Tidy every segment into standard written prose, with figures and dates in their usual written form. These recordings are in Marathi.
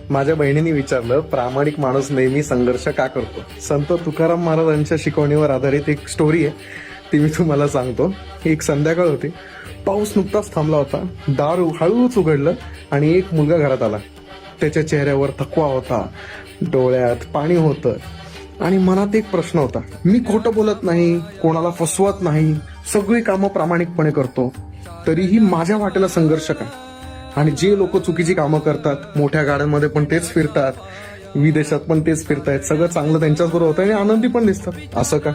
माझ्या बहिणीने विचारलं, प्रामाणिक माणूस नेहमी संघर्ष का करतो? संत तुकाराम महाराजांच्या शिकवणीवर आधारित एक स्टोरी आहे, ती मी तुम्हाला सांगतो. एक संध्याकाळ होती, पाऊस नुकताच थांबला होता, दार हळूच उघडलं आणि एक मुलगा घरात आला. त्याच्या चेहऱ्यावर थकवा होता, डोळ्यात पाणी होतं आणि मनात एक प्रश्न होता. मी खोटं बोलत नाही, कोणाला फसवत नाही, सगळी कामं प्रामाणिकपणे करतो, तरीही माझ्या वाटेला संघर्ष का? आणि जे लोक चुकीची कामं करतात, मोठ्या गाड्यांमध्ये पण तेच फिरतात, विदेशात पण तेच फिरतायत, सगळं चांगलं त्यांच्याच बरोबर होतं आणि आनंदी पण दिसतात, असं का?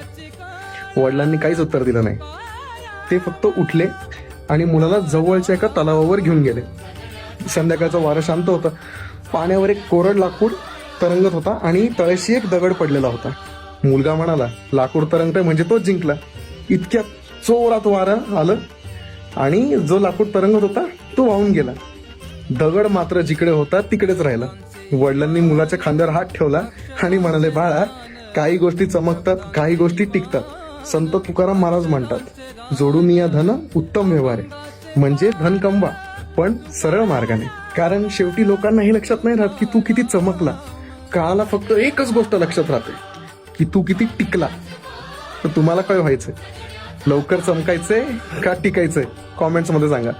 वडिलांनी काहीच उत्तर दिलं नाही. ते फक्त उठले आणि मुलाला जवळच्या एका तलावावर घेऊन गेले. संध्याकाळचं वारं शांत होतं, पाण्यावर एक कोरड लाकूड तरंगत होता आणि तळेशी एक दगड पडलेला होता. मुलगा म्हणाला, लाकूड तरंगतंय म्हणजे तोच जिंकला. इतक्यात जोरात वारं आलं आणि जो लाकूड तरंगत होता तो वाहून गेला. दगड मात्र जिकडे होता तिकडेच राहिला. वडिलांनी मुलाच्या खांद्यावर हात ठेवला आणि म्हणाले, बाळा, काही गोष्टी चमकतात, काही गोष्टी टिकतात. संत तुकाराम महाराज म्हणतात, जोडून या धन उत्तम व्यवहार आहे. म्हणजे धन कमवा, पण सरळ मार्गाने. कारण शेवटी लोकांना हे लक्षात नाही राहत की तू किती चमकला. काळाला फक्त एकच गोष्ट लक्षात राहते, की तू किती टिकला. तर तुम्हाला काय व्हायचंय? लवकर चमकायचंय का टिकायचंय? कॉमेंट्स मध्ये सांगा.